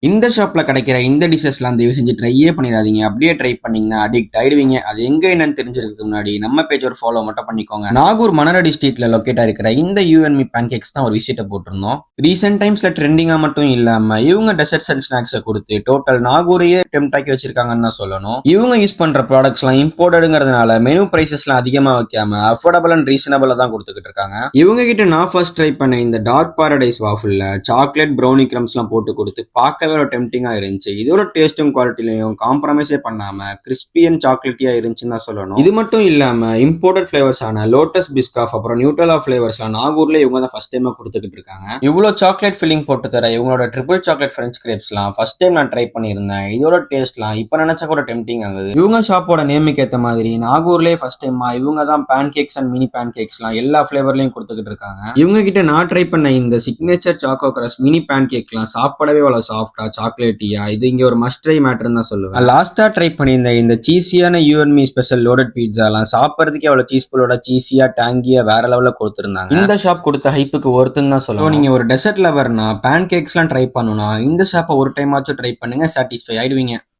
இந்த ஷாப்ல கிடைக்கிற இந்த டிஷஸ்லாம் தயவு செஞ்சு ட்ரையே பண்ணிடாதீங்க. அப்படியே ட்ரை பண்ணீங்கன்னா அடிக்ட் ஆயிடுவீங்க. அது எங்க என்னன்னு தெரிஞ்சிருக்கிறதுக்கு முன்னாடி நம்ம பேஜ் ஒரு ஃபாலோ மட்டும் பண்ணிக்கோங்க. நாகூர் மணரடி ஸ்ட்ரீட்ல லொக்கேட் ஆயிருக்கிற இந்த யூஎன்மி பேன்கேக்ஸ் தான் ஒரு விஷயத்தை போட்டிருந்தோம். ரீசெண்ட் டைம்ஸ்ல ட்ரெண்டிங்கா மட்டும் இல்லாம இவங்க டெசர்ட்ஸ் அண்ட் ஸ்நாக்ஸை கொடுத்து டோட்டல் நாகூரையே டெம்ட் ஆக்கி வச்சிருக்காங்கன்னு தான் சொல்லணும். இவங்க யூஸ் பண்ற ப்ராடக்ட்ஸ் எல்லாம் இம்போர்ட்டடுங்கிறதுனால மெனு பிரைசஸ் எல்லாம் அதிகமா வைக்காம அஃபோர்டபிள் அண்ட் ரீசனபிளா தான் கொடுத்துக்கிட்டு இருக்காங்க. இவங்க கிட்ட நான் ஃபர்ஸ்ட் ட்ரை பண்ண இந்த டார்க் பாரடைஸ் வாஃபிள்ல சாக்லேட் ப்ரௌனி கிரம்ஸ் எல்லாம் போட்டு கொடுத்து பார்க்கவே ஒரு டெம்டிங்கா இருந்துச்சு. இதோட டேஸ்டும் குவாலிட்டிலையும் காம்ப்ரமைஸே பண்ணாம கிறிஸ்பி அண்ட் சாக்லேட்டியா இருந்துச்சுன்னு தான் சொல்லணும். இது மட்டும் இல்லாம இம்போர்ட்டட் ஃபிளேவர்ஸ் ஆன லோட்டஸ் பிஸ்காஃப் அப்புறம் நியூட்ரலா ஃபிளேவர்ஸ்லாம் நாகூர்ல இவங்க தான் ஃபர்ஸ்ட் டைமா கொடுத்துக்கிட்டு இருக்காங்க. இவ்வளவு சாக்லேட் ஃபில்லிங் போட்டு தர இவங்களோட ட்ரிபிள் சாக்லேட் ஃப்ரெஞ்ச் கிரேப்ஸ்லாம் ஃபர்ஸ்ட் டைம் நான் ட்ரை பண்ணியிருந்தேன். இதோட டேஸ்ட்லாம் இப்ப நினைச்சா கூட டெம்டிங் ஆகுது. இவங்க ஷாப்போட நேமுக்கு ஏத்த மாதிரி நாகூர்லயே ஃபர்ஸ்ட் டைமா இவங்க தான் பேன் கேக்ஸ் அண்ட் மினி பேன் கேக்ஸ்லாம் எல்லா ஃபிளேவர்லயும் கொடுத்துக்கிட்டு இருக்காங்க. இவங்க கிட்ட நான் ட்ரை பண்ண இந்த சிக்னேச்சர் சாக்கோ கிரஸ் மினி பேன் கேக்லாம் சாப்பிடவே அவ்வளவு சாஃப்டா சாக்லேட்டியா இது இங்க ஒரு மஸ்ட் ட்ரை மேட்டர்னு தான் சொல்லுவேன். லாஸ்டா ட்ரை பண்ணியிருந்த இந்த சீஸியான யூஎன்மி ஸ்பெஷல் லோடட் பீட்சாலாம் சாப்பிட்றதுக்கே அவ்வளவு சீஸ்ஃபுல்லோட சீஸியா டேங்கியா வேற லெவல்ல கொடுத்துருந்தாங்க. இந்த ஷாப் கொடுத்த ஹைப்புக்கு ஒருத்தன் தான் சொல்லுவோம். நீங்க ஒரு டெசர்ட் லவர்னா பேன் கேக்ஸ்லாம் ட்ரை பண்ணணும்னா இந்த ஷாப்பை ஒரு டைம் ஆச்சும் ட்ரை பண்ணுங்க, சாட்டிஸ்ஃபை ஆயிடுவீங்க.